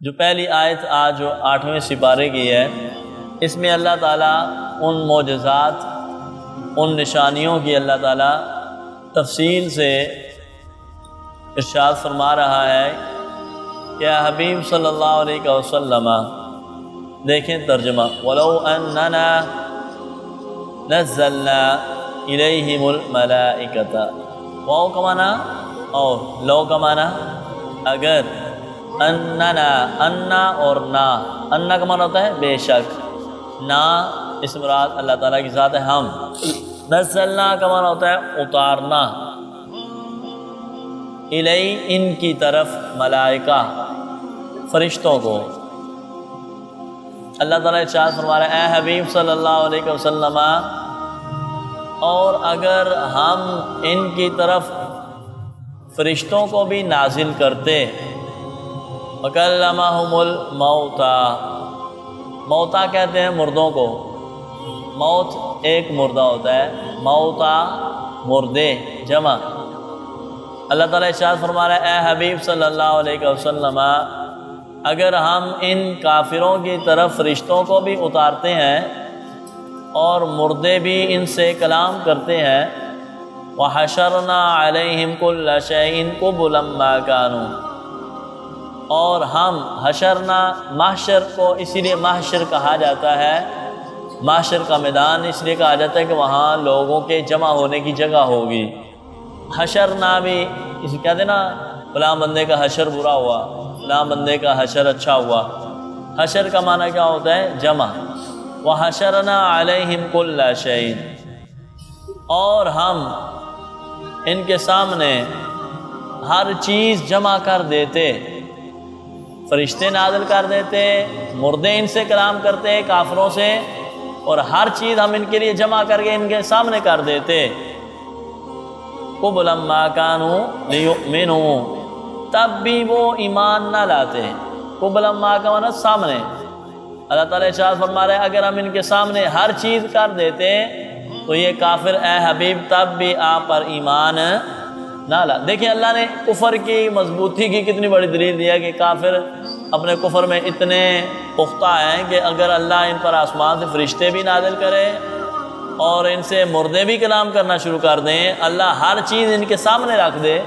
جو پہلی آیت آج جو 8ویں سپارے کی ہے، اس میں اللہ تعالیٰ ان معجزات، ان نشانیوں کی اللہ تعالیٰ تفصیل سے ارشاد فرما رہا ہے کہ اے حبیب صلی اللہ علیہ وسلم، دیکھیں ترجمہ، وَلَوْ أَنَّنَا نَزَّلْنَا إِلَيْهِمُ الْمَلَائِكَةَ، واو کا معنی اور لو کا معنی اگر، اننا، انا اور نا، انا کا معنی ہوتا ہے بے شک، نا اس مراد اللہ تعالیٰ کی ذات ہے ہم، نزلنا کا معنی ہوتا ہے اتارنا، الی ان کی طرف، ملائکہ فرشتوں کو۔ اللہ تعالیٰ ارشاد فرما رہا ہے اے حبیب صلی اللہ علیہ وسلم، اور اگر ہم ان کی طرف فرشتوں کو بھی نازل کرتے، وَكَلَّمَهُمُ الْمَوْتَى، موتا کہتے ہیں مردوں کو، موت ایک مردہ ہوتا ہے، موتا مردے جمع۔ اللہ تعالیٰ ارشاد فرما رہا ہے اے حبیب صلی اللہ علیہ وسلم، اگر ہم ان کافروں کی طرف فرشتوں کو بھی اتارتے ہیں اور مردے بھی ان سے کلام کرتے ہیں، وَحَشَرْنَا عَلَيْهِمْ كُلَّ شَيْءٍ قُبُلًا مَا كَانُوا، اور ہم حشرنا، محشر کو اسی لیے محشر کہا جاتا ہے، محشر کا میدان اس لیے کہا جاتا ہے کہ وہاں لوگوں کے جمع ہونے کی جگہ ہوگی۔ حشرنا بھی اسی کہتے ہیں نا، فلاں بندے کا حشر برا ہوا، فلاں بندے کا حشر اچھا ہوا۔ حشر کا معنی کیا ہوتا ہے؟ جمع۔ وحشرنا علیہم کل شیء، اور ہم ان کے سامنے ہر چیز جمع کر دیتے، فرشتے نازل کر دیتے، مردے ان سے کلام کرتے کافروں سے، اور ہر چیز ہم ان کے لیے جمع کر کے ان کے سامنے کر دیتے۔ قبلا ما كانوا ليؤمنوا، تب بھی وہ ایمان نہ لاتے۔ قبلا ما کا معنی سامنے۔ اللہ تعالیٰ ارشاد فرما رہے اگر ہم ان کے سامنے ہر چیز کر دیتے تو یہ کافر اے حبیب تب بھی آپ پر ایمان نہ لا۔ دیکھیں اللہ نے کفر کی مضبوطی کی کتنی بڑی دلیل دیا کہ کافر اپنے کفر میں اتنے پختہ ہیں کہ اگر اللہ ان پر آسمان سے فرشتے بھی نازل کرے اور ان سے مردے بھی کلام کرنا شروع کر دیں، اللہ ہر چیز ان کے سامنے رکھ دے،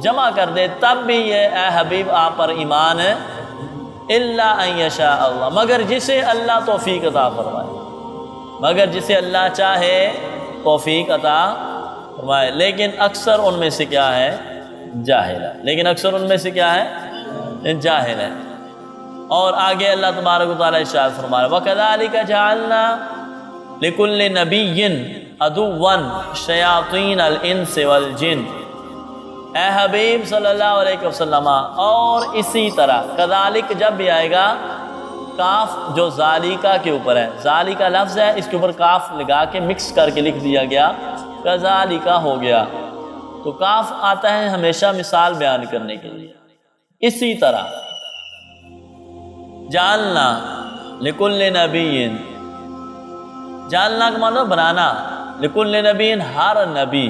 جمع کر دے، تب بھی یہ اے حبیب آپ پر ایمان الا ان یشاء اللہ، مگر جسے اللہ توفیق عطا فرمائے، مگر جسے اللہ چاہے توفیق عطا فرمائے۔ لیکن اکثر ان میں سے کیا ہے؟ جاہل ہے۔ لیکن اکثر ان میں سے کیا ہے؟ جاہل ہے۔ اور آگے اللہ تبارک و تعالیٰ ارشاد فرما رہا ہے وَكَذَلِكَ جَعَلْنَا لِكُلِّ نَبِيٍّ عَدُوًّا شَيَاطِينَ الْإِنسِ وَالْجِنِّ، اے حبیب صلی اللہ علیہ وسلم، اور اسی طرح کذالک جب بھی آئے گا، کاف جو ذالکہ کے اوپر ہے، ذالکہ لفظ ہے، اس کے اوپر کاف لگا کے مکس کر کے لکھ دیا گیا، کذالکہ ہو گیا، تو کاف آتا ہے ہمیشہ مثال بیان کرنے کے لیے۔ اسی طرح جعلنا لکل نبی، جعلنا کا مطلب بنانا، لکل نبی ہر نبی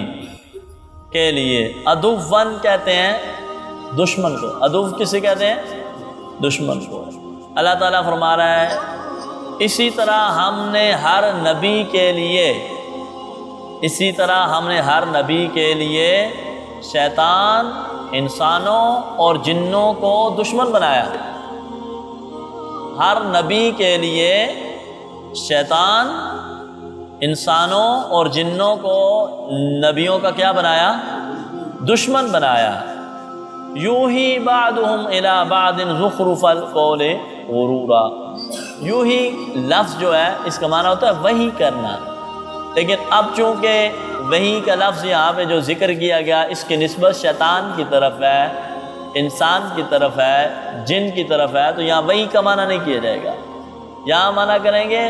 کے لیے، عدوًا کہتے ہیں دشمن کو، عدو کسے کہتے ہیں؟ دشمن کو۔ اللہ تعالیٰ فرما رہا ہے اسی طرح ہم نے ہر نبی کے لیے، اسی طرح ہم نے ہر نبی کے لیے شیطان انسانوں اور جنوں کو دشمن بنایا۔ ہر نبی کے لیے شیطان انسانوں اور جنوں کو نبیوں کا کیا بنایا؟ دشمن بنایا۔ یوحی بعضهم الی بعض زخرف القول غرورا، یوحی لفظ جو ہے اس کا معنی ہوتا ہے وحی کرنا، لیکن اب چونکہ وحی کا لفظ یہاں پہ جو ذکر کیا گیا اس کی نسبت شیطان کی طرف ہے، انسان کی طرف ہے، جن کی طرف ہے، تو یہاں وحی کا معنی نہیں کیا جائے گا، یہاں معنی کریں گے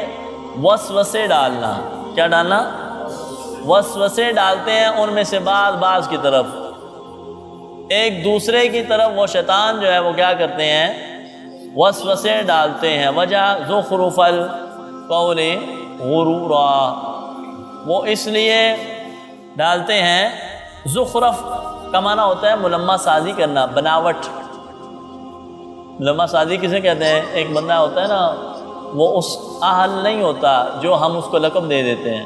وسوسے ڈالنا۔ کیا ڈالنا؟ وسوسے ڈالتے ہیں ان میں سے بعض کی طرف، ایک دوسرے کی طرف وہ شیطان جو ہے وہ کیا کرتے ہیں؟ وسوسے ڈالتے ہیں۔ وجہ زخرف القول غرورا، وہ اس لیے ڈالتے ہیں، زخرف کا معنی ہوتا ہے ملمہ سازی کرنا، بناوٹ، ملمہ سازی کسے کہتے ہیں؟ ایک بندہ ہوتا ہے نا، وہ اس اہل نہیں ہوتا جو ہم اس کو لقب دے دیتے ہیں،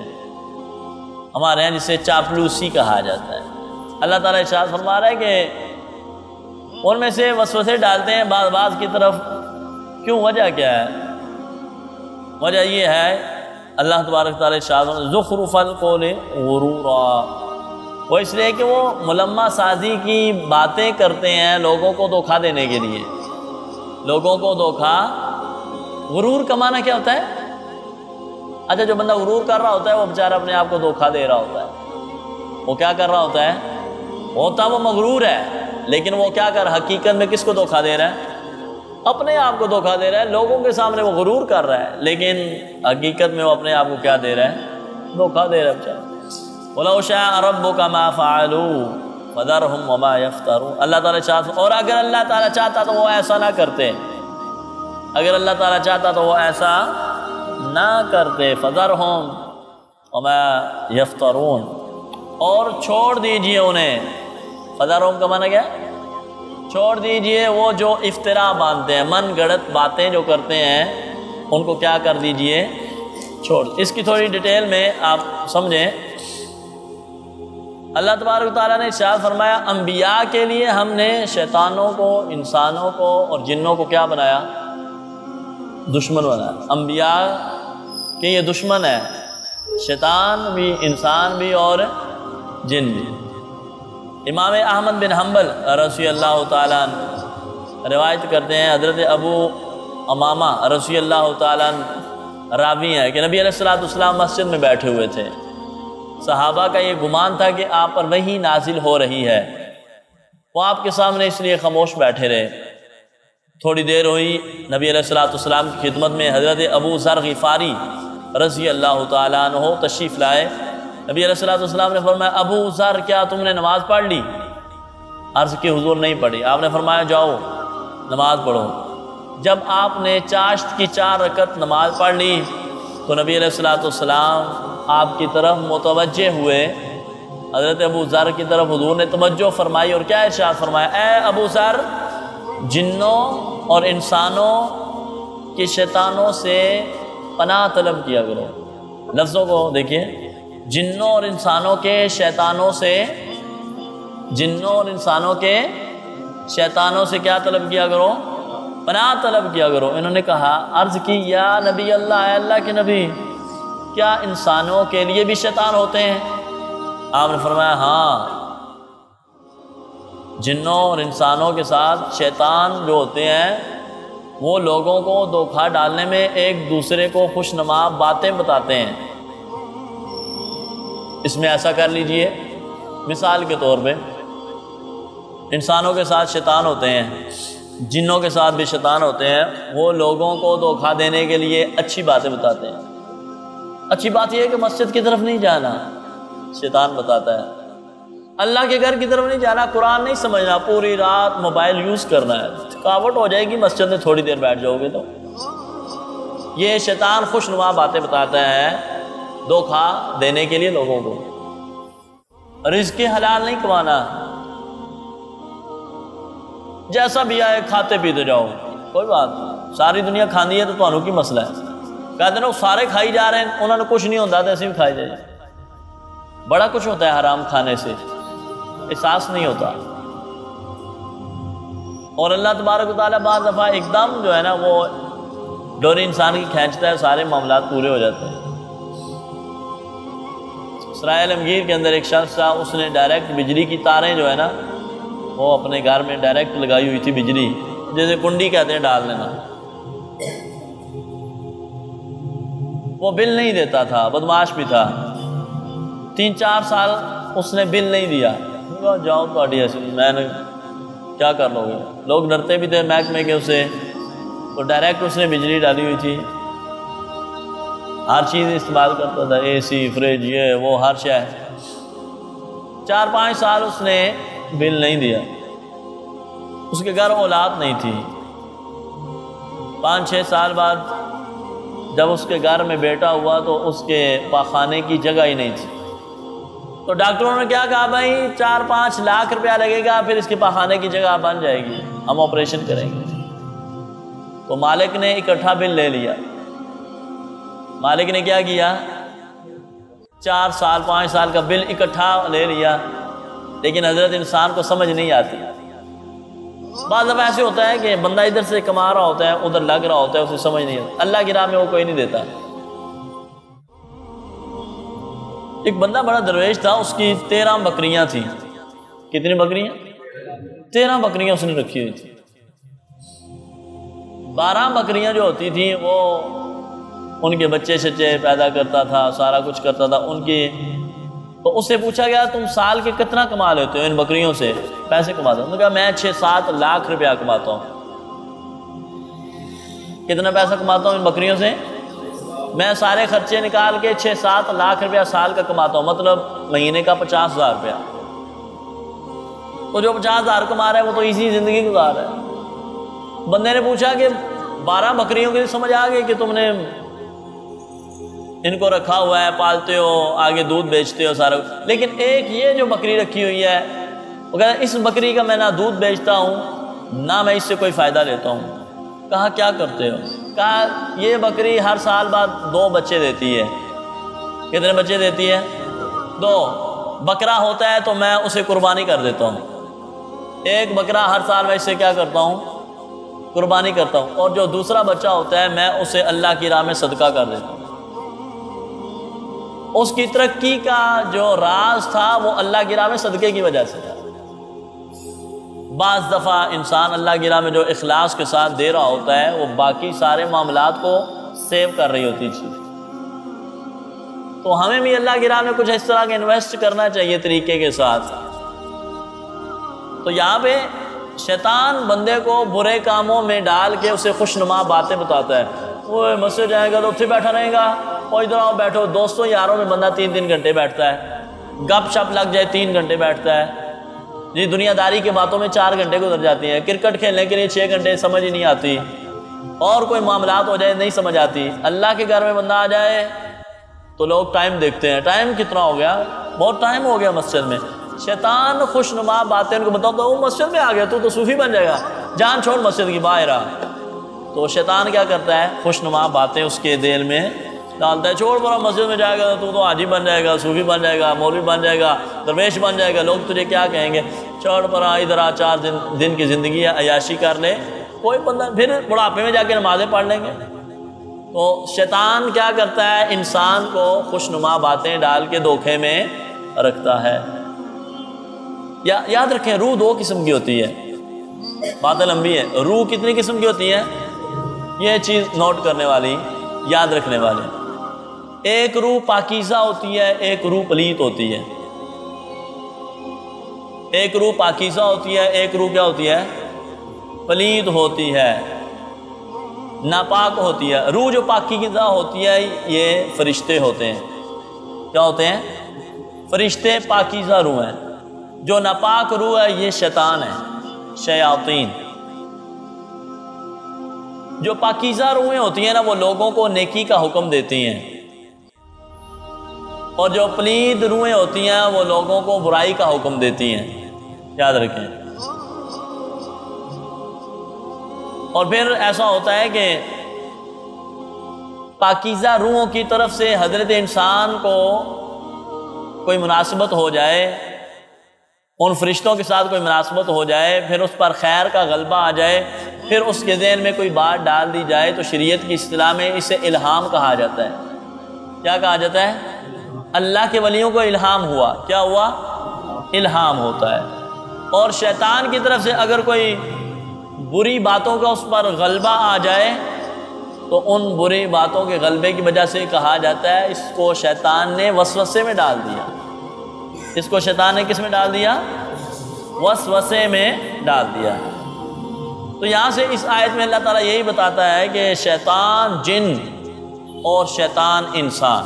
ہمارے یہاں جسے چاپلوسی کہا جاتا ہے۔ اللہ تعالیٰ ارشاد فرما رہا ہے کہ ان میں سے وسوسے ڈالتے ہیں بعض کی طرف۔ کیوں؟ وجہ کیا ہے؟ وجہ یہ ہے، اللہ تبارک تعالیٰ ارشاد زخرف القول غرورا، وہ اس لیے کہ وہ ملمہ سازی کی باتیں کرتے ہیں لوگوں کو دھوکہ دینے کے لیے، لوگوں کو دھوکہ۔ غرور کا معنی کیا ہوتا ہے؟ اچھا، جو بندہ غرور کر رہا ہوتا ہے وہ بیچارہ اپنے آپ کو دھوکہ دے رہا ہوتا ہے۔ وہ کیا کر رہا ہوتا ہے؟ وہ مغرور ہے، لیکن وہ کیا حقیقت میں کس کو دھوکہ دے رہا ہے؟ اپنے آپ کو دھوکہ دے رہا ہے۔ لوگوں کے سامنے وہ غرور کر رہا ہے، لیکن حقیقت میں وہ اپنے آپ کو کیا دے رہا ہے؟ دھوکہ دے رہا ہے بیچارہ۔ وَلَوْ شَاءَ رَبُّكَ مَا فَعَلُوا فَذَرْهُمْ وَمَا يَفْتَرُونَ، اللہ تعالیٰ چاہتا، اور اگر اللہ تعالیٰ چاہتا تو وہ ایسا نہ کرتے، اگر اللہ تعالیٰ چاہتا تو وہ ایسا نہ کرتے۔ فَذَرْهُمْ وَمَا يَفْتَرُونَ، اور چھوڑ دیجئے انہیں۔ فَذَرْهُمْ کا معنی کیا ہے؟ چھوڑ دیجئے وہ جو افترا باندھتے ہیں، من گڑت باتیں جو کرتے ہیں، ان کو کیا کر دیجئے؟ چھوڑ۔ اس کی تھوڑی ڈیٹیل میں آپ سمجھیں۔ اللہ تبارک تعالیٰ نے ارشاد فرمایا انبیاء کے لیے ہم نے شیطانوں کو، انسانوں کو اور جنوں کو کیا بنایا؟ دشمن بنایا۔ انبیاء کے یہ دشمن ہے، شیطان بھی، انسان بھی اور جن بھی۔ امام احمد بن حنبل رضی اللہ تعالیٰ عنہ روایت کرتے ہیں، حضرت ابو امامہ رضی اللہ تعالیٰ عنہ راوی ہیں کہ نبی علیہ السلام مسجد میں بیٹھے ہوئے تھے۔ صحابہ کا یہ گمان تھا کہ آپ پر وحی نازل ہو رہی ہے، وہ آپ کے سامنے اس لیے خاموش بیٹھے رہے۔ تھوڑی دیر ہوئی، نبی علیہ السلام کی خدمت میں حضرت ابو ذر غفاری رضی اللہ تعالیٰ عنہ تشریف لائے۔ نبی علیہ السلام نے فرمایا ابو ذر کیا تم نے نماز پڑھ لی؟ عرض کی حضور نہیں پڑھی۔ آپ نے فرمایا جاؤ نماز پڑھو۔ جب آپ نے چاشت کی 4 رکعت نماز پڑھ لی تو نبی علیہ السلام آپ کی طرف متوجہ ہوئے، حضرت ابو ذر کی طرف حضور نے توجہ فرمائی اور کیا ارشاد فرمایا؟ اے ابو ذر، جنوں اور انسانوں کے شیطانوں سے پناہ طلب کیا کرو۔ لفظوں کو دیکھیے، جنوں اور انسانوں کے شیطانوں سے، جنوں اور انسانوں کے شیطانوں سے کیا طلب کیا کرو؟ پناہ طلب کیا کرو۔ انہوں نے کہا، عرض کی یا نبی اللہ، اے اللہ کے نبی، کیا انسانوں کے لیے بھی شیطان ہوتے ہیں؟ آپ نے فرمایا ہاں، جنوں اور انسانوں کے ساتھ شیطان جو ہوتے ہیں وہ لوگوں کو دھوکہ ڈالنے میں ایک دوسرے کو خوشنما باتیں بتاتے ہیں۔ اس میں ایسا کر لیجئے، مثال کے طور پہ انسانوں کے ساتھ شیطان ہوتے ہیں، جنوں کے ساتھ بھی شیطان ہوتے ہیں، وہ لوگوں کو دھوکہ دینے کے لیے اچھی باتیں بتاتے ہیں۔ اچھی بات یہ ہے کہ مسجد کی طرف نہیں جانا، شیطان بتاتا ہے۔ اللہ کے گھر کی طرف نہیں جانا، قرآن نہیں سمجھنا، پوری رات موبائل یوز کرنا ہے، تھکاوٹ ہو جائے گی مسجد میں تھوڑی دیر بیٹھ جاؤ گے تو۔ یہ شیطان خوشنما باتیں بتاتا ہے دھوکہ دینے کے لیے لوگوں کو۔ رزق حلال نہیں کمانا، جیسا بھی آئے کھاتے پیتے جاؤ، کوئی بات نہیں، ساری دنیا کھاندی ہے تو تمہوں کی مسئلہ ہے۔ کہتے ہیں وہ سارے کھائی جا رہے ہیں، انہوں نے کچھ نہیں ہوتا تو ایسے بھی کھائی جائے۔ بڑا کچھ ہوتا ہے حرام کھانے سے، احساس نہیں ہوتا۔ اور اللہ تبارک و تعالیٰ بعض دفعہ ایک دم جو ہے نا وہ ڈوری انسان کی کھینچتا ہے، سارے معاملات پورے ہو جاتے ہیں۔ سرائے عالمگیر کے اندر ایک شخص تھا، اس نے ڈائریکٹ بجلی کی تاریں جو ہے نا وہ اپنے گھر میں ڈائریکٹ لگائی ہوئی تھی، بجلی جیسے کنڈی کہتے ہیں ڈال دینا۔ وہ بل نہیں دیتا تھا، بدمعاش بھی تھا۔ 3-4 سال اس نے بل نہیں دیا۔ جاؤ تھوڑی ایسی، میں نے کیا کر لو گے؟ لوگ ڈرتے بھی تھے محکمے کے اسے، تو ڈائریکٹ اس نے بجلی ڈالی ہوئی تھی، ہر چیز استعمال کرتا تھا، اے سی، فریج، یہ وہ ہر شے۔ 4-5 سال اس نے بل نہیں دیا۔ اس کے گھر اولاد نہیں تھی۔ 5-6 سال بعد جب اس کے گھر میں بیٹا ہوا تو اس کے پاخانے کی جگہ ہی نہیں تھی۔ تو ڈاکٹروں نے کیا کہا، بھائی 4-5 لاکھ روپیہ لگے گا، پھر اس کے پاخانے کی جگہ بن جائے گی، ہم آپریشن کریں گے۔ تو مالک نے اکٹھا بل لے لیا. مالک نے کیا کیا؟ 4 سال 5 سال کا بل اکٹھا لے لیا. لیکن حضرت انسان کو سمجھ نہیں آتی. بعض دفعہ ایسے ہوتا ہے کہ بندہ ادھر سے کما رہا ہوتا ہے، ادھر لگ رہا ہوتا ہے، اسے سمجھ نہیں آتی. اللہ کی راہ میں وہ کوئی نہیں دیتا. ایک بندہ بڑا درویش تھا، اس کی 13 بکریاں تھیں. کتنی بکریاں؟ 13 بکریاں اس نے رکھی ہوئی تھی. 12 بکریاں جو ہوتی تھیں وہ ان کے بچے شچے پیدا کرتا تھا، سارا کچھ کرتا تھا ان کی. تو اس سے پوچھا گیا تم سال کے کتنا کما لیتے ہو ان بکریوں سے؟ پیسے کماتا ہوں. انہوں نے کہا میں 6-7 لاکھ روپیہ کماتا ہوں. کتنا پیسہ کماتا ہوں ان بکریوں سے؟ میں سارے خرچے نکال کے 6-7 لاکھ روپیہ سال کا کماتا ہوں، مطلب مہینے کا 50,000 روپیہ. تو جو 50,000 کما رہا ہے وہ تو ایزی زندگی گزار رہا ہے. بندے نے پوچھا کہ 12 بکریوں کی سمجھ آ گئی کہ تم نے ان کو رکھا ہوا ہے، پالتے ہو، آگے دودھ بیچتے ہو سارا، لیکن ایک یہ جو بکری رکھی ہوئی ہے، وہ کہتا ہے اس بکری کا میں نہ دودھ بیچتا ہوں نہ میں اس سے کوئی فائدہ لیتا ہوں. کہا کیا کرتے ہو؟ کہا یہ بکری ہر سال بعد 2 بچے دیتی ہے. کتنے بچے دیتی ہے؟ 2. بکرا ہوتا ہے تو میں اسے قربانی کر دیتا ہوں. ایک بکرا ہر سال میں اس سے کیا کرتا ہوں؟ قربانی کرتا ہوں. اور جو دوسرا بچہ ہوتا ہے میں اسے اللہ کی راہ میں صدقہ کر دیتا ہوں. اس کی ترقی کا جو راز تھا وہ اللہ کی راہ میں صدقے کی وجہ سے تھا. بعض دفعہ انسان اللہ کی راہ میں جو اخلاص کے ساتھ دے رہا ہوتا ہے وہ باقی سارے معاملات کو سیو کر رہی ہوتی چیز. تو ہمیں بھی اللہ کی راہ میں کچھ اس طرح کے انویسٹ کرنا چاہیے طریقے کے ساتھ. تو یہاں پہ شیطان بندے کو برے کاموں میں ڈال کے اسے خوشنما باتیں بتاتا ہے. وہ مسجد جائے گا تو اتنے بیٹھا رہے گا، اور ادھر آؤ بیٹھو. دوستوں یاروں میں بندہ 3 گھنٹے بیٹھتا ہے، گپ شپ لگ جائے 3 گھنٹے بیٹھتا ہے. جی دنیا داری کی باتوں میں 4 گھنٹے گزر جاتی ہیں. کرکٹ کھیلنے کے لیے 6 گھنٹے سمجھ ہی نہیں آتی، اور کوئی معاملات ہو جائے نہیں سمجھ آتی. اللہ کے گھر میں بندہ آ جائے تو لوگ ٹائم دیکھتے ہیں، ٹائم کتنا ہو گیا، بہت ٹائم ہو گیا مسجد میں. شیطان خوشنما باتیں ان کو بتاتا ہے، وہ مسجد میں آ گیا تو صوفی بن جائے گا، جان چھوڑ مسجد کی باہر آ. تو شیطان کیا کرتا ہے؟ خوشنما باتیں اس کے دل میں ڈالتا ہے. چھوڑ پڑا مسجد میں جائے گا تو حاجی بن جائے گا، صوفی بن جائے گا، مولوی بن جائے گا، درویش بن جائے گا، لوگ تجھے کیا کہیں گے. چھوڑ پڑا ادھر آ، 4 دن کی زندگی ہے، عیاشی کر لے. کوئی بندہ پھر بڑھاپے میں جا کے نمازیں پڑھ لیں گے. تو شیطان کیا کرتا ہے؟ انسان کو خوشنما باتیں ڈال کے دھوکے میں رکھتا ہے. یاد رکھیں روح 2 قسم کی ہوتی ہے. بات لمبی ہے. روح کتنی قسم کی ہوتی ہے؟ یہ چیز نوٹ کرنے والی، یاد رکھنے والی. ایک روح پاکیزہ ہوتی ہے، ایک روح پلیت ہوتی ہے. ایک روح پاکیزہ ہوتی ہے، ایک روح کیا ہوتی ہے؟ پلیت ہوتی ہے، ناپاک ہوتی ہے. روح جو پاکیزہ ہوتی ہے یہ فرشتے ہوتے ہیں. کیا ہوتے ہیں؟ فرشتے پاکیزہ روح ہیں. جو ناپاک روح ہے یہ شیطان ہے، شیاطین. جو پاکیزہ روحیں ہوتی ہیں نا وہ لوگوں کو نیکی کا حکم دیتی ہیں، اور جو پلید روحیں ہوتی ہیں وہ لوگوں کو برائی کا حکم دیتی ہیں. یاد رکھیں. اور پھر ایسا ہوتا ہے کہ پاکیزہ روحوں کی طرف سے حضرت انسان کو کوئی مناسبت ہو جائے، ان فرشتوں کے ساتھ کوئی مناسبت ہو جائے، پھر اس پر خیر کا غلبہ آ جائے، پھر اس کے ذہن میں کوئی بات ڈال دی جائے تو شریعت کی اصطلاح میں اسے الہام کہا جاتا ہے. کیا کہا جاتا ہے؟ اللہ کے ولیوں کو الہام ہوا. کیا ہوا؟ الہام ہوتا ہے. اور شیطان کی طرف سے اگر کوئی بری باتوں کا اس پر غلبہ آ جائے تو ان بری باتوں کے غلبے کی وجہ سے کہا جاتا ہے اس کو شیطان نے وسوسے میں ڈال دیا. اس کو شیطان نے کس میں ڈال دیا؟ وسوسے میں ڈال دیا. تو یہاں سے اس آیت میں اللہ تعالیٰ یہی بتاتا ہے کہ شیطان جن اور شیطان انسان،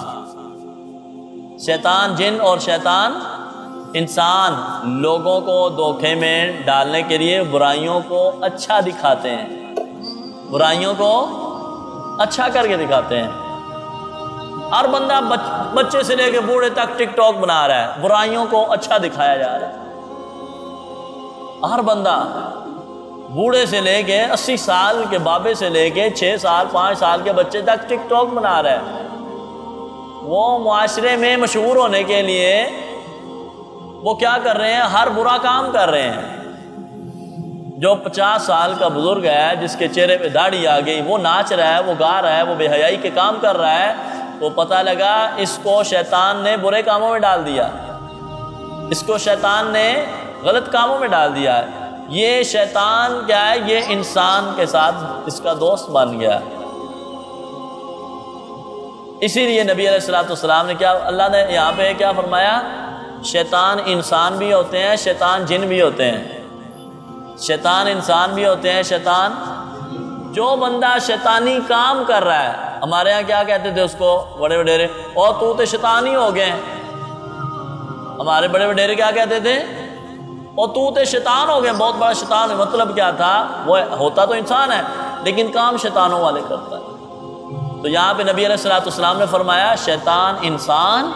شیطان جن اور شیطان انسان لوگوں کو دھوکے میں ڈالنے کے لیے برائیوں کو اچھا دکھاتے ہیں، برائیوں کو اچھا کر کے دکھاتے ہیں. ہر بندہ بچے سے لے کے بوڑھے تک ٹک ٹاک بنا رہا ہے، برائیوں کو اچھا دکھایا جا رہا ہے. ہر بندہ بوڑھے سے لے کے 80 سال کے بابے سے لے کے 6 سال 5 سال کے بچے تک ٹک ٹاک بنا رہا ہے۔ وہ معاشرے میں مشہور ہونے کے لیے وہ کیا کر رہے ہیں؟ ہر برا کام کر رہے ہیں۔ جو 50 سال کا بزرگ ہے جس کے چہرے پہ داڑھی آ گئی، وہ ناچ رہا ہے، وہ گا رہا ہے، وہ بے حیائی کے کام کر رہا ہے، تو پتہ لگا اس کو شیطان نے برے کاموں میں ڈال دیا، اس کو شیطان نے غلط کاموں میں ڈال دیا ہے۔ یہ شیطان کیا ہے؟ یہ انسان کے ساتھ اس کا دوست بن گیا۔ اسی لیے نبی علیہ الصلوۃ والسلام نے کیا، اللہ نے یہاں پہ کیا فرمایا؟ شیطان انسان بھی ہوتے ہیں، شیطان جن بھی ہوتے ہیں۔ شیطان انسان بھی ہوتے ہیں، شیطان جو بندہ شیطانی کام کر رہا ہے، ہمارے ہاں کیا کہتے تھے اس کو بڑے وڈیرے؟ اور تو شیطان ہی ہو گئے۔ ہمارے بڑے وڈیرے کیا کہتے تھے؟ اور تو شیطان ہو گئے، بہت بڑا شیطان۔ مطلب کیا تھا؟ وہ ہوتا تو انسان ہے لیکن کام شیطانوں والے کرتا ہے۔ تو یہاں پہ نبی علیہ الصلوۃ والسلام نے فرمایا شیطان انسان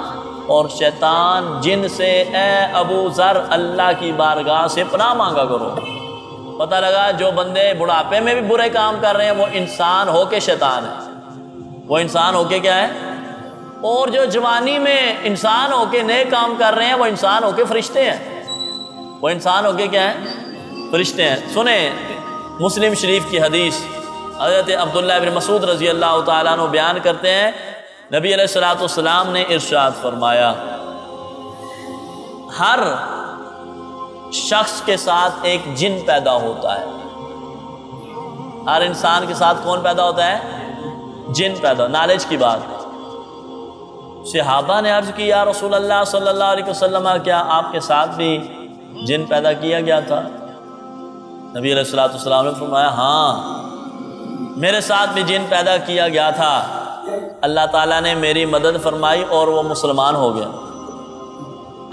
اور شیطان جن سے اے ابو ذر اللہ کی بارگاہ سے پناہ مانگا کرو۔ پتہ لگا جو بندے بڑھاپے میں بھی برے کام کر رہے ہیں وہ انسان ہو کے شیطان ہے، وہ انسان ہو کے کیا ہے؟ اور جو جوانی میں انسان ہو کے نئے کام کر رہے ہیں وہ انسان ہو کے فرشتے ہیں، وہ انسان ہو کے کیا ہے؟ فرشتے ہیں۔ سنیں مسلم شریف کی حدیث، حضرت عبداللہ بن مسعود رضی اللہ تعالیٰ عنہ بیان کرتے ہیں، نبی علیہ الصلوۃ والسلام نے ارشاد فرمایا ہر شخص کے ساتھ ایک جن پیدا ہوتا ہے۔ ہر انسان کے ساتھ کون پیدا ہوتا ہے؟ جن پیدا۔ نالج کی بات، صحابہ نے عرض کی یا رسول اللہ صلی اللہ علیہ وسلم کیا آپ کے ساتھ بھی جن پیدا کیا گیا تھا؟ نبی علیہ الصلوۃ والسلام نے فرمایا ہاں میرے ساتھ بھی جن پیدا کیا گیا تھا، اللہ تعالیٰ نے میری مدد فرمائی اور وہ مسلمان ہو گیا۔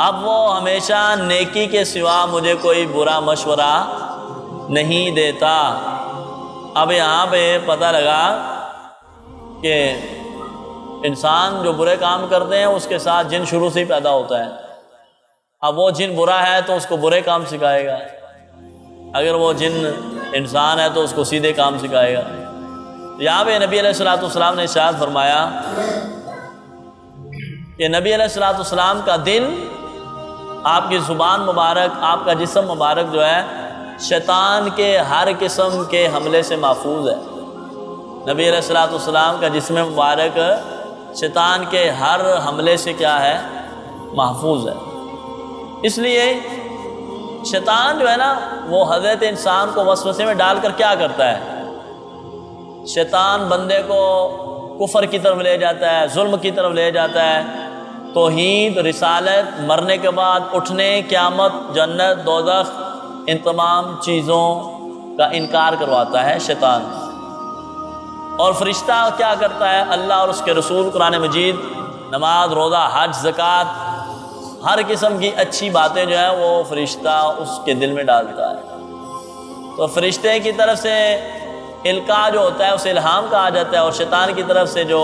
اب وہ ہمیشہ نیکی کے سوا مجھے کوئی برا مشورہ نہیں دیتا۔ اب یہاں پہ پتہ لگا کہ انسان جو برے کام کرتے ہیں اس کے ساتھ جن شروع سے ہی پیدا ہوتا ہے۔ اب وہ جن برا ہے تو اس کو برے کام سکھائے گا، اگر وہ جن انسان ہے تو اس کو سیدھے کام سکھائے گا۔ یہاں پہ نبی علیہ الصلوۃ والسلام نے ارشاد فرمایا کہ نبی علیہ الصلوۃ والسلام کا دل، آپ کی زبان مبارک، آپ کا جسم مبارک جو ہے شیطان کے ہر قسم کے حملے سے محفوظ ہے۔ نبی علیہ الصلوۃ والسلام کا جسم مبارک شیطان کے ہر حملے سے کیا ہے؟ محفوظ ہے۔ اس لیے شیطان جو ہے نا وہ حضرت انسان کو وسوسے میں ڈال کر کیا کرتا ہے؟ شیطان بندے کو کفر کی طرف لے جاتا ہے، ظلم کی طرف لے جاتا ہے، توحید، رسالت، مرنے کے بعد اٹھنے، قیامت، جنت، دوزخ، ان تمام چیزوں کا انکار کرواتا ہے شیطان۔ اور فرشتہ کیا کرتا ہے؟ اللہ اور اس کے رسول، قرآن مجید، نماز، روزہ، حج، زکوٰۃ، ہر قسم کی اچھی باتیں جو ہے وہ فرشتہ اس کے دل میں ڈالتا ہے۔ تو فرشتے کی طرف سے القاء جو ہوتا ہے اسے الہام کہا جاتا ہے، اور شیطان کی طرف سے جو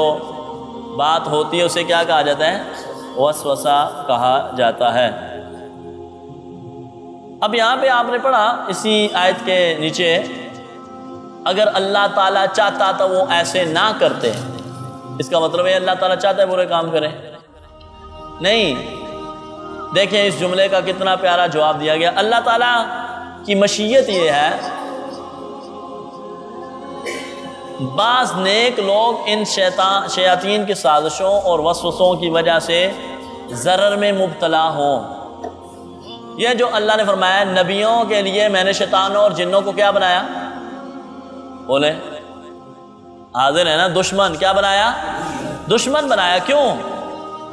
بات ہوتی ہے اسے کیا کہا جاتا ہے؟ وسوسہ کہا جاتا ہے۔ اب یہاں پہ آپ نے پڑھا اسی آیت کے نیچے، اگر اللہ تعالیٰ چاہتا تو وہ ایسے نہ کرتے، اس کا مطلب ہے اللہ تعالیٰ چاہتا ہے برے کام کریں؟ نہیں۔ دیکھیں اس جملے کا کتنا پیارا جواب دیا گیا۔ اللہ تعالیٰ کی مشیت یہ ہے بعض نیک لوگ ان شیاطین کی سازشوں اور وسوسوں کی وجہ سے ضرر میں مبتلا ہوں۔ یہ جو اللہ نے فرمایا نبیوں کے لیے میں نے شیطانوں اور جنوں کو کیا بنایا؟ بولے حاضر ہے نا، دشمن کیا بنایا؟ دشمن بنایا۔ کیوں؟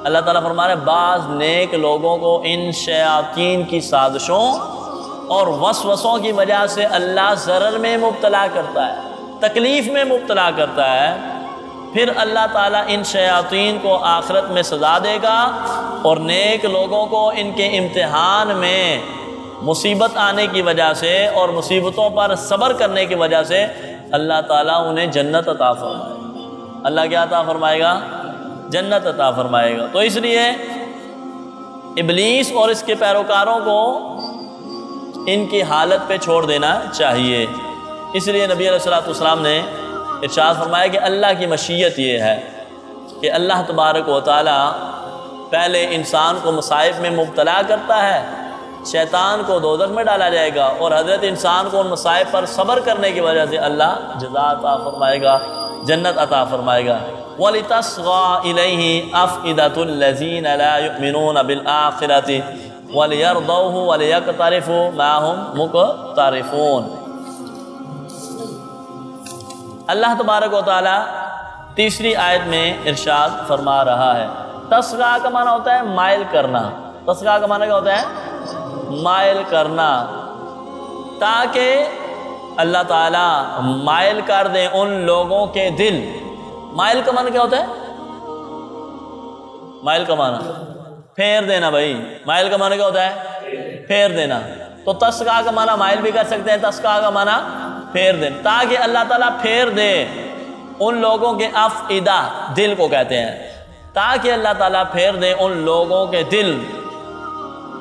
اللہ تعالیٰ فرما رہے بعض نیک لوگوں کو ان شیاطین کی سازشوں اور وسوسوں کی وجہ سے اللہ ضرر میں مبتلا کرتا ہے، تکلیف میں مبتلا کرتا ہے، پھر اللہ تعالیٰ ان شیاطین کو آخرت میں سزا دے گا، اور نیک لوگوں کو ان کے امتحان میں مصیبت آنے کی وجہ سے اور مصیبتوں پر صبر کرنے کی وجہ سے اللہ تعالیٰ انہیں جنت عطا فرمائے گا۔ اللہ کیا عطا فرمائے گا؟ جنت عطا فرمائے گا۔ تو اس لیے ابلیس اور اس کے پیروکاروں کو ان کی حالت پہ چھوڑ دینا چاہیے۔ اس لیے نبی علیہ السلام نے ارشاد فرمایا کہ اللہ کی مشیت یہ ہے کہ اللہ تبارک و تعالی پہلے انسان کو مصائب میں مبتلا کرتا ہے، شیطان کو دوزخ میں ڈالا جائے گا، اور حضرت انسان کو ان مصائب پر صبر کرنے کی وجہ سے اللہ جزا عطا فرمائے گا، جنت عطا فرمائے گا۔ وَلِتَصْغَى إِلَيْهِ أَفْئِدَةُ الَّذِينَ لَا يُؤْمِنُونَ بِالْآخِرَةِ وَلِيَرْضَوْهُ وَلِيَقْتَرِفُوا مَا هُمْ مُقْتَرِفُونَ۔ اللہ تبارک و تعالیٰ تیسری آیت میں ارشاد فرما رہا ہے، تسغیٰ کا معنی ہوتا ہے مائل کرنا۔ تسغیٰ کا معنی کیا ہوتا ہے؟ مائل کرنا، تاکہ اللہ تعالیٰ مائل کر دیں ان لوگوں کے دل۔ مائل کا معنی کیا ہوتا ہے؟ مائل کا معنی پھیر دینا بھائی، مائل کا معنی کیا ہوتا ہے؟ پھیر دینا۔ تو تسغیٰ کا معنی مائل بھی کر سکتے ہیں، تسغیٰ کا معنی پھیر دیں، تاکہ اللہ تعالیٰ پھیر دے ان لوگوں کے افئدہ، دل کو کہتے ہیں، تاکہ اللہ تعالیٰ پھیر دے ان لوگوں کے دل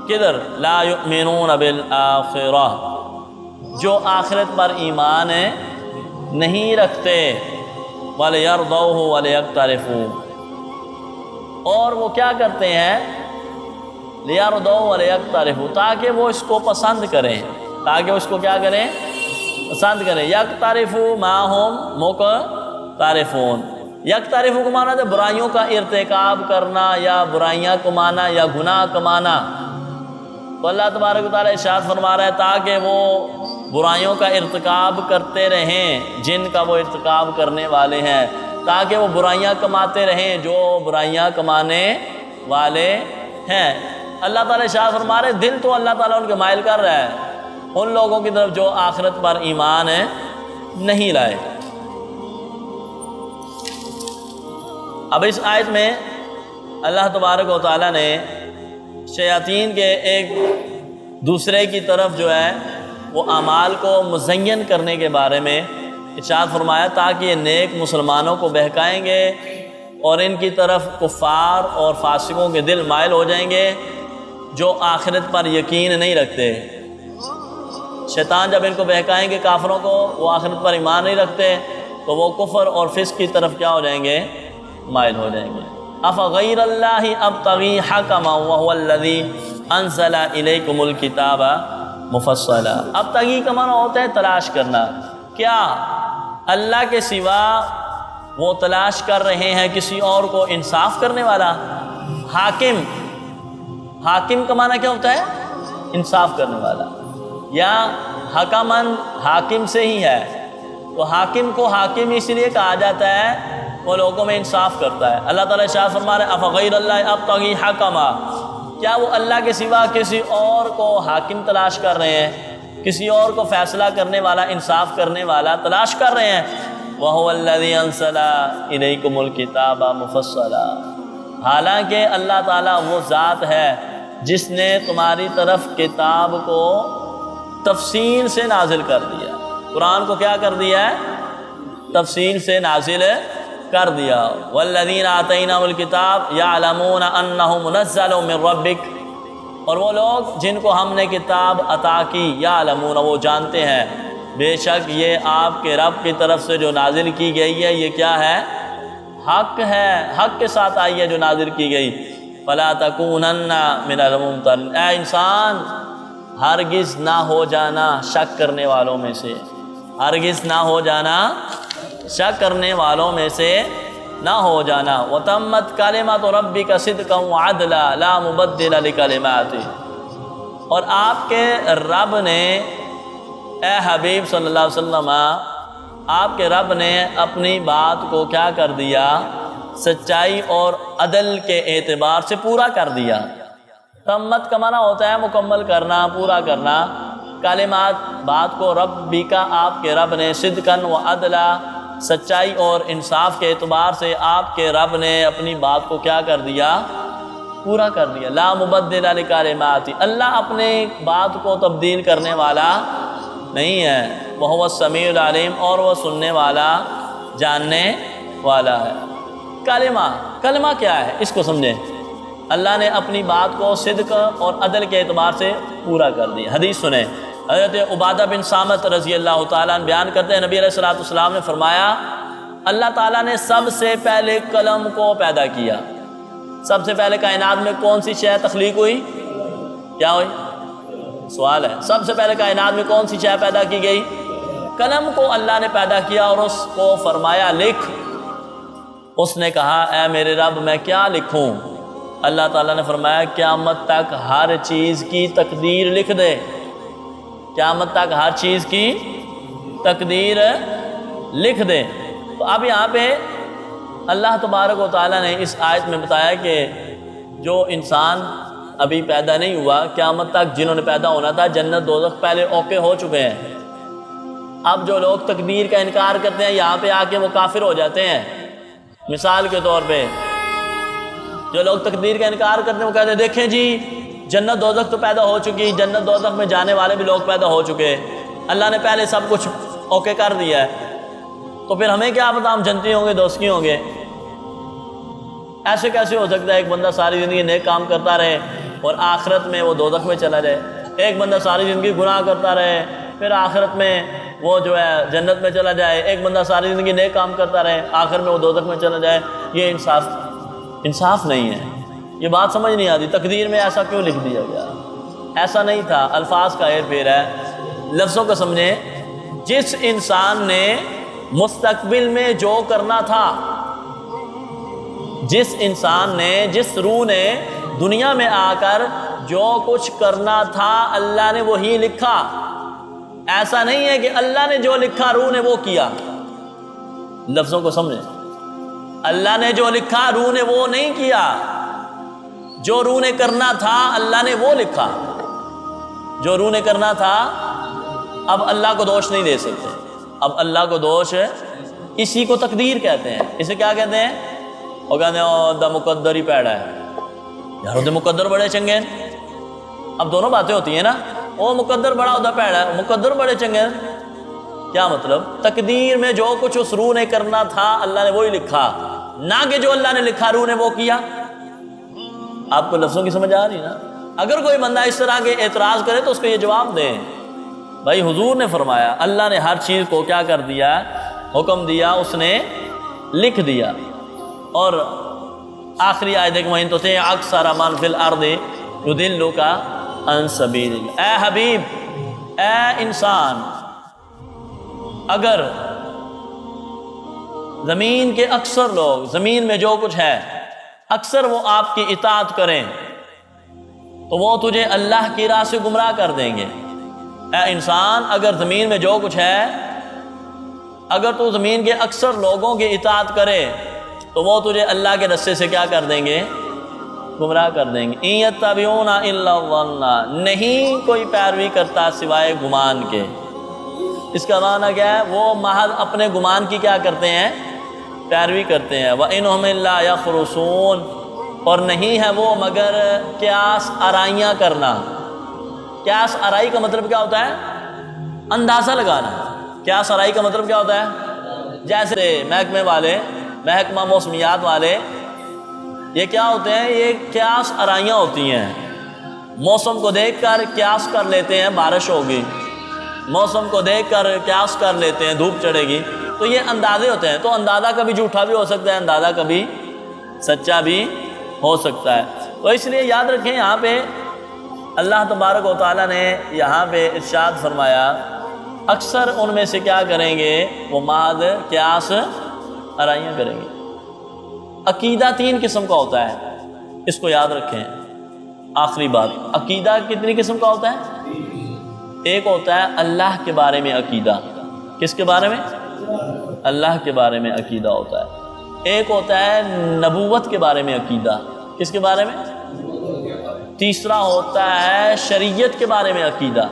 کدھر؟ لا یؤمنون بالآخرہ، جو آخرت پر ایمان نہیں رکھتے، وَلِيَرْضَوْهُ وَلِيَقْتَرِفُوا، اور وہ کیا کرتے ہیں؟ لِيَرْضَوْهُ وَلِيَقْتَرِفُوا، تاکہ وہ اس کو پسند کریں، تاکہ اس کو کیا کریں؟ پسند کریں۔ یقترفوا ما ہم مقترفون، یقترفوا کو مانا ہے برائیوں کا ارتکاب کرنا، یا برائیاں کمانا، یا گناہ کمانا۔ تو اللہ تبارک و تعالیٰ ارشاد فرما رہا ہے تاکہ وہ برائیوں کا ارتکاب کرتے رہیں جن کا وہ ارتکاب کرنے والے ہیں، تاکہ وہ برائیاں کماتے رہیں جو برائیاں کمانے والے ہیں۔ اللہ تعالیٰ ارشاد فرما رہے دل تو اللہ تعالیٰ ان کے مائل کر رہا ہے ان لوگوں کی طرف جو آخرت پر ایمان نہیں لائے۔ اب اس آیت میں اللہ تبارک و تعالیٰ نے شیاطین کے ایک دوسرے کی طرف جو ہے وہ اعمال کو مزین کرنے کے بارے میں ارشاد فرمایا، تاکہ یہ نیک مسلمانوں کو بہکائیں گے اور ان کی طرف کفار اور فاسقوں کے دل مائل ہو جائیں گے جو آخرت پر یقین نہیں رکھتے۔ شیطان جب ان کو بہکائیں گے کافروں کو، وہ آخرت پر ایمان نہیں رکھتے، تو وہ کفر اور فسق کی طرف کیا ہو جائیں گے؟ مائل ہو جائیں گے۔ افغیر اللہ ابتغی حکما وہو الذی انزل الیکم الکتاب مفصلا۔ ابتغی کا معنی ہوتا ہے تلاش کرنا۔ کیا اللہ کے سوا وہ تلاش کر رہے ہیں کسی اور کو انصاف کرنے والا؟ حاکم، حاکم کا معنی کیا ہوتا ہے؟ انصاف کرنے والا، یا حکمن حاکم سے ہی ہے، تو حاکم کو حاکم اس لیے کہا جاتا ہے وہ لوگوں میں انصاف کرتا ہے۔ اللہ تعالیٰ ارشاد فرما رہے افغیر اللہ ابتغی حکما، کیا وہ اللہ کے سوا کسی اور کو حاکم تلاش کر رہے ہیں، کسی اور کو فیصلہ کرنے والا، انصاف کرنے والا تلاش کر رہے ہیں؟ وَهُوَ الَّذِي أَنزَلَ إِلَيْكُمُ الْكِتَابَ مُفَصَّلًا، حالانکہ اللہ تعالیٰ وہ ذات ہے جس نے تمہاری طرف کتاب کو تفصیل سے نازل کر دیا۔ قرآن کو کیا کر دیا ہے؟ تفصیل سے نازل کر دیا۔ والذین آتیناہم الکتاب یعلمون انہ منزل من ربک، اور وہ لوگ جن کو ہم نے کتاب عطا کی، یعلمون وہ جانتے ہیں بے شک یہ آپ کے رب کی طرف سے جو نازل کی گئی ہے یہ کیا ہے؟ حق ہے، حق کے ساتھ آئی ہے جو نازل کی گئی۔ فلا تکونن من الممترین، اے انسان ہرگز نہ ہو جانا شک کرنے والوں میں سے، ہرگز نہ ہو جانا شک کرنے والوں میں سے نہ ہو جانا۔ وَتَمَّتْ كَلِمَةُ رَبِّكَ صِدْقًا وَعَدْلًا لَا مُبَدِّلَ لِكَلِمَاتِهِ، اور آپ کے رب نے، اے حبیب صلی اللہ علیہ وسلم، آپ کے رب نے اپنی بات کو کیا کر دیا؟ سچائی اور عدل کے اعتبار سے پورا کر دیا۔ تمت کا معنی ہوتا ہے مکمل کرنا، پورا کرنا۔ کلمات بات کو ربی کا آپ کے رب نے، صدقاً و عدلا سچائی اور انصاف کے اعتبار سے آپ کے رب نے اپنی بات کو کیا کر دیا؟ پورا کر دیا۔ لا مبدل لکلماتی، اللہ اپنے بات کو تبدیل کرنے والا نہیں ہے۔ وہو السمیع العلیم، اور وہ سننے والا، جاننے والا ہے۔ کلمہ، کلمہ کیا ہے اس کو سمجھیں۔ اللہ نے اپنی بات کو صدق اور عدل کے اعتبار سے پورا کر دیا۔ حدیث سنیں، حضرت عبادہ بن صامت رضی اللہ تعالیٰ عنہ بیان کرتے ہیں نبی علیہ الصلوۃ والسلام نے فرمایا اللہ تعالیٰ نے سب سے پہلے قلم کو پیدا کیا۔ سب سے پہلے کائنات میں کون سی شے تخلیق ہوئی؟ کیا ہوئی؟ سوال ہے، سب سے پہلے کائنات میں کون سی شے پیدا کی گئی؟ قلم کو اللہ نے پیدا کیا اور اس کو فرمایا لکھ۔ اس نے کہا اے میرے رب میں کیا لکھوں؟ اللہ تعالیٰ نے فرمایا قیامت تک ہر چیز کی تقدیر لکھ دے، قیامت تک ہر چیز کی تقدیر لکھ دے۔ تو اب یہاں پہ اللہ تبارک و تعالیٰ نے اس آیت میں بتایا کہ جو انسان ابھی پیدا نہیں ہوا، قیامت تک جنہوں نے پیدا ہونا تھا جنت دوزخ پہلے اوکے ہو چکے ہیں۔ اب جو لوگ تقدیر کا انکار کرتے ہیں یہاں پہ آ کے وہ کافر ہو جاتے ہیں۔ مثال کے طور پہ جو لوگ تقدیر کا انکار کرتے ہیں وہ کہتے ہیں دیکھیں جی جنت دوزخ تو پیدا ہو چکی، جنت دوزخ میں جانے والے بھی لوگ پیدا ہو چکے، اللہ نے پہلے سب کچھ اوکے کر دیا ہے، تو پھر ہمیں کیا پتا ہم جنتی ہوں گے دوزخی ہوں گے؟ ایسے کیسے ہو سکتا ہے ایک بندہ ساری زندگی نیک کام کرتا رہے اور آخرت میں وہ دوزخ میں چلا جائے، ایک بندہ ساری زندگی گناہ کرتا رہے پھر آخرت میں وہ جو ہے جنت میں چلا جائے، ایک بندہ ساری زندگی نیک کام کرتا رہے آخر میں وہ دوزخ میں چلا جائے؟ یہ انصاف نہیں ہے، یہ بات سمجھ نہیں آتی۔ تقدیر میں ایسا کیوں لکھ دیا گیا؟ ایسا نہیں تھا، الفاظ کا ہیر پھیر ہے، لفظوں کو سمجھیں۔ جس انسان نے مستقبل میں جو کرنا تھا، جس انسان نے جس روح نے دنیا میں آ کر جو کچھ کرنا تھا اللہ نے وہی لکھا۔ ایسا نہیں ہے کہ اللہ نے جو لکھا روح نے وہ کیا، لفظوں کو سمجھیں، اللہ نے جو لکھا روح نے وہ نہیں کیا، جو روح نے کرنا تھا اللہ نے وہ لکھا، جو روح نے کرنا تھا۔ اب اللہ کو دوش نہیں دے سکتے، اب اللہ کو دوش اسی کو تقدیر کہتے ہیں۔ اسے کیا کہتے ہیں؟ وہ کہتے ہیں دا مقدر ہی پیڑا ہے، یار وہ مقدر بڑے چنگے ہیں۔ اب دونوں باتیں ہوتی ہیں نا، وہ مقدر بڑا ہوتا پیڑا ہے، مقدر بڑے چنگے ہیں، کیا مطلب؟ تقدیر میں جو کچھ اس روح نے کرنا تھا اللہ نے وہی لکھا، نہ کہ جو اللہ نے لکھا روح نے وہ کیا۔ آپ کو لفظوں کی سمجھ آ رہی نا؟ اگر کوئی بندہ اس طرح کے اعتراض کرے تو اس کو یہ جواب دیں بھائی حضور نے فرمایا اللہ نے ہر چیز کو کیا کر دیا، حکم دیا، اس نے لکھ دیا۔ اور آخری آیت ایک مہین تو تھے اکثر من فی الارض یضلک عن سبیل اللہ۔ اے حبیب، اے انسان، اگر زمین کے اکثر لوگ، زمین میں جو کچھ ہے اکثر وہ آپ کی اطاعت کریں تو وہ تجھے اللہ کی راہ سے گمراہ کر دیں گے۔ اے انسان، اگر زمین میں جو کچھ ہے، اگر تو زمین کے اکثر لوگوں کی اطاعت کرے تو وہ تجھے اللہ کے رستے سے کیا کر دیں گے؟ گمراہ کر دیں گے۔ ان یتبعون الا الظن، نہیں کوئی پیروی کرتا سوائے گمان کے۔ اس کا معنی کیا ہے؟ وہ محض اپنے گمان کی کیا کرتے ہیں؟ پیروی کرتے ہیں۔ وَإِنْهُمْ إِلَّا يَخْرُصُونَ، اور نہیں ہے وہ مگر قیاس آرائیاں کرنا۔ قیاس آرائی کا مطلب کیا ہوتا ہے؟ اندازہ لگانا۔ قیاس آرائی کا مطلب کیا ہوتا ہے؟ جیسے محکمے والے، محکمہ موسمیات والے، یہ کیا ہوتے ہیں؟ یہ قیاس آرائیاں ہوتی ہیں۔ موسم کو دیکھ کر قیاس کر لیتے ہیں بارش ہوگی، موسم کو دیکھ کر قیاس کر لیتے ہیں دھوپ چڑھے گی، تو یہ اندازے ہوتے ہیں۔ تو اندازہ کبھی جھوٹا بھی ہو سکتا ہے، اندازہ کبھی سچا بھی ہو سکتا ہے۔ تو اس لیے یاد رکھیں یہاں پہ اللہ تبارک و تعالیٰ نے یہاں پہ ارشاد فرمایا اکثر ان میں سے کیا کریں گے؟ وہ محض قیاس آرائیاں کریں گے۔ عقیدہ تین قسم کا ہوتا ہے، اس کو یاد رکھیں۔ آخری بات، عقیدہ کتنی قسم کا ہوتا ہے؟ ایک ہوتا ہے اللہ کے بارے میں عقیدہ۔ کس کے بارے میں؟ اللہ کے بارے میں عقیدہ ہوتا ہے۔ ایک ہوتا ہے نبوت کے بارے میں عقیدہ۔ کس کے بارے میں؟ تیسرا ہوتا ہے شریعت کے بارے میں عقیدہ۔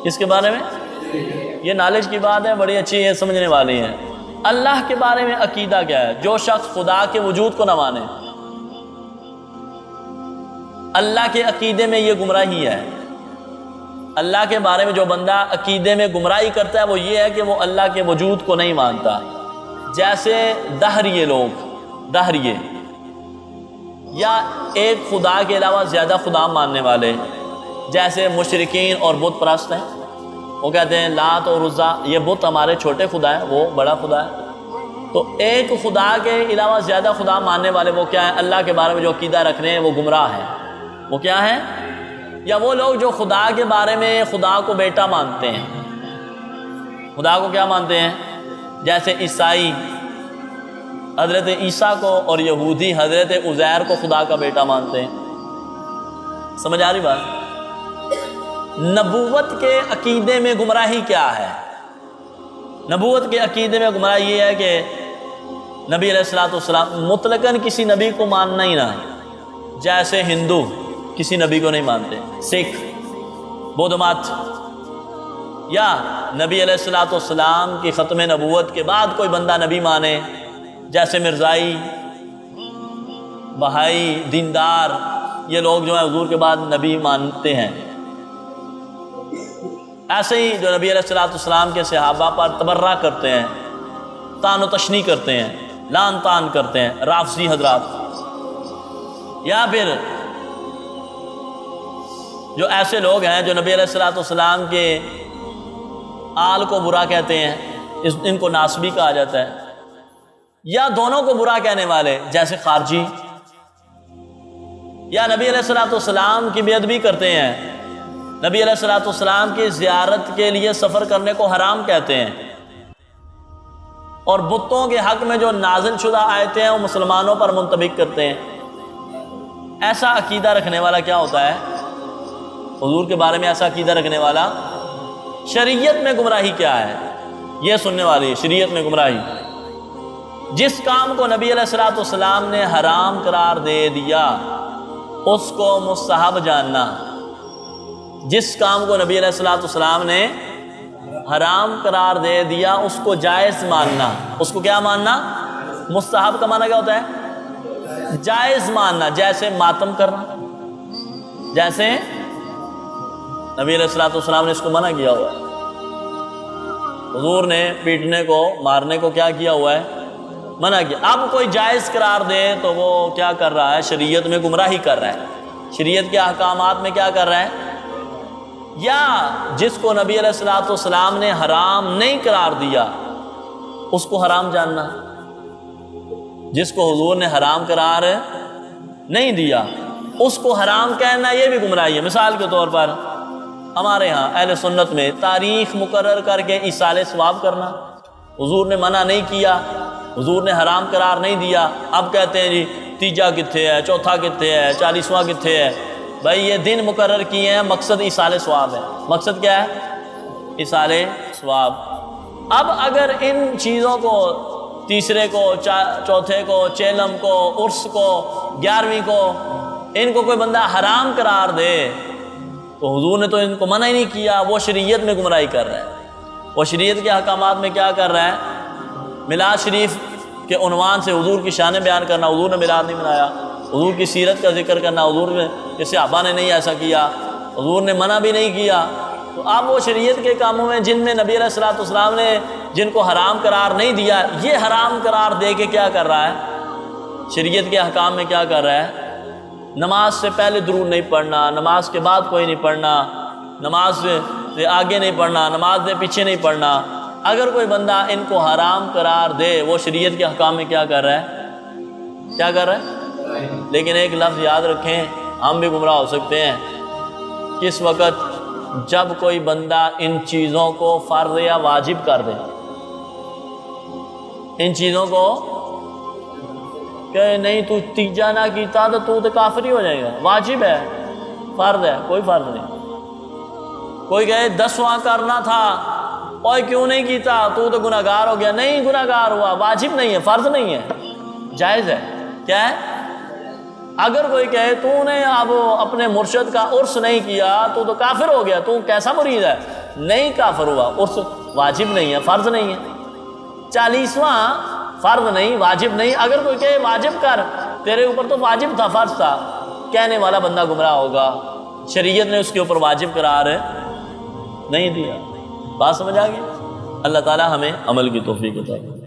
کس کے بارے میں؟ یہ نالج کی بات ہے، بڑی اچھی ہے، سمجھنے والی ہے۔ اللہ کے بارے میں عقیدہ کیا ہے؟ جو شخص خدا کے وجود کو نہ مانے، اللہ کے عقیدے میں یہ گمراہی ہے۔ اللہ کے بارے میں جو بندہ عقیدے میں گمراہی کرتا ہے وہ یہ ہے کہ وہ اللہ کے وجود کو نہیں مانتا۔ جیسے دہریے لوگ، دہریے یا ایک خدا کے علاوہ زیادہ خدا ماننے والے، جیسے مشرکین اور بت پرست ہیں، وہ کہتے ہیں لات اور عزیٰ یہ بت ہمارے چھوٹے خدا ہیں، وہ بڑا خدا ہے۔ تو ایک خدا کے علاوہ زیادہ خدا ماننے والے وہ کیا ہیں؟ اللہ کے بارے میں جو عقیدہ رکھنے ہیں وہ گمراہ ہیں۔ وہ کیا ہیں؟ یا وہ لوگ جو خدا کے بارے میں خدا کو بیٹا مانتے ہیں، خدا کو کیا مانتے ہیں؟ جیسے عیسائی حضرت عیسیٰ کو اور یہودی حضرت عزیر کو خدا کا بیٹا مانتے ہیں۔ سمجھ آ رہی بات؟ نبوت کے عقیدے میں گمراہی کیا ہے؟ نبوت کے عقیدے میں گمراہی یہ ہے کہ نبی علیہ الصلوۃ والسلام مطلقاً کسی نبی کو ماننا ہی نہ، جیسے ہندو کسی نبی کو نہیں مانتے، سکھ، بدھ مت، یا نبی علیہ الصلوۃ والسلام کی ختم نبوت کے بعد کوئی بندہ نبی مانے، جیسے مرزائی، بہائی، دیندار، یہ لوگ جو ہیں حضور کے بعد نبی مانتے ہیں۔ ایسے ہی جو نبی علیہ الصلوۃ والسلام کے صحابہ پر تبرہ کرتے ہیں، طعن و تشنیع کرتے ہیں، لعن طعن کرتے ہیں، رافضی حضرات، یا پھر جو ایسے لوگ ہیں جو نبی علیہ الصلوۃ والسلام کے آل کو برا کہتے ہیں، ان کو ناسبی کہا جاتا ہے، یا دونوں کو برا کہنے والے جیسے خارجی، یا نبی علیہ الصلوۃ والسلام کی بے ادبی کرتے ہیں، نبی علیہ الصلوۃ والسلام کی زیارت کے لیے سفر کرنے کو حرام کہتے ہیں، اور بتوں کے حق میں جو نازل شدہ آیتیں ہیں وہ مسلمانوں پر منطبق کرتے ہیں۔ ایسا عقیدہ رکھنے والا کیا ہوتا ہے؟ حضور کے بارے میں ایسا عقیدہ رکھنے والا، شریعت میں گمراہی کیا ہے یہ سننے والی، شریعت میں گمراہی جس کام کو نبی علیہ الصلوۃ والسلام نے حرام قرار دے دیا اس کو مستحب جاننا، جس کام کو نبی علیہ الصلوۃ والسلام نے حرام قرار دے دیا اس کو جائز ماننا، اس کو کیا ماننا؟ مستحب کا معنی کیا ہوتا ہے؟ جائز ماننا، جیسے ماتم کرنا، جیسے نبی علیہ الصلوۃ والسلام نے اس کو منع کیا ہوا ہے۔ حضور نے پیٹنے کو، مارنے کو کیا کیا ہوا ہے؟ منع کیا۔ اب کوئی جائز قرار دے تو وہ کیا کر رہا ہے؟ شریعت میں گمراہی کر رہا ہے، شریعت کے احکامات میں کیا کر رہا ہے؟ یا جس کو نبی علیہ الصلوۃ والسلام نے حرام نہیں قرار دیا اس کو حرام جاننا، جس کو حضور نے حرام قرار نہیں دیا اس کو حرام کہنا، یہ بھی گمراہی ہے۔ مثال کے طور پر ہمارے ہاں اہل سنت میں تاریخ مقرر کر کے ایصال ثواب کرنا، حضور نے منع نہیں کیا، حضور نے حرام قرار نہیں دیا، اب کہتے ہیں جی تیجا کتھے ہے، چوتھا کتھے ہے، 40واں کتھے ہے۔ بھائی یہ دن مقرر کیے ہیں، مقصد ایصال ثواب ہے۔ مقصد کیا ہے؟ ایصال ثواب۔ اب اگر ان چیزوں کو، تیسرے کو، چوتھے کو، چیلم کو، عرس کو، 11ویں کو، ان کو کوئی بندہ حرام قرار دے تو حضور نے تو ان کو منع ہی نہیں کیا، وہ شریعت میں گمراہی کر رہا ہے، وہ شریعت کے احکامات میں کیا کر رہا ہے؟ میلاد شریف کے عنوان سے حضور کی شانیں بیان کرنا، حضور نے میلاد نہیں منایا، حضور کی سیرت کا ذکر کرنا، حضور کے صحابہ نے نہیں ایسا کیا، حضور نے منع بھی نہیں کیا۔ تو اب وہ شریعت کے کاموں میں جن میں نبی علیہ الصلوۃ والسلام نے جن کو حرام قرار نہیں دیا، یہ حرام قرار دے کے کیا کر رہا ہے؟ شریعت کے احکام میں کیا کر رہا ہے؟ نماز سے پہلے درود نہیں پڑھنا، نماز کے بعد کوئی نہیں پڑھنا، نماز سے آگے نہیں پڑھنا، نماز سے پیچھے نہیں پڑھنا۔ اگر کوئی بندہ ان کو حرام قرار دے وہ شریعت کے احکام میں کیا کر رہا ہے؟ کیا کر رہا ہے؟ لیکن ایک لفظ یاد رکھیں، ہم بھی گمراہ ہو سکتے ہیں کس وقت؟ جب کوئی بندہ ان چیزوں کو فرض یا واجب کر دے، ان چیزوں کو کہ نہیں تو تیجا نہ کیتا تو کافر ہی ہو جائے گا، واجب ہے، فرض ہے، کوئی فرض نہیں۔ کوئی کہے 10واں کرنا تھا اور کیوں نہیں کیتا تو گناہگار ہو گیا، نہیں گناہگار ہوا، واجب نہیں ہے، فرض نہیں ہے، جائز ہے۔ کیا ہے؟ اگر کوئی کہے تو نے اب اپنے مرشد کا عرس نہیں کیا تو کافر ہو گیا، تو کیسا مرید ہے؟ نہیں کافر ہوا، عرس واجب نہیں ہے، فرض نہیں ہے۔ 40واں فرض نہیں، واجب نہیں۔ اگر کوئی کہے واجب کر، تیرے اوپر تو واجب تھا، فرض تھا، کہنے والا بندہ گمراہ ہوگا، شریعت نے اس کے اوپر واجب قرار نہیں دیا۔ بات سمجھ آ گئی؟ اللہ تعالی ہمیں عمل کی توفیق عطا فرمائے۔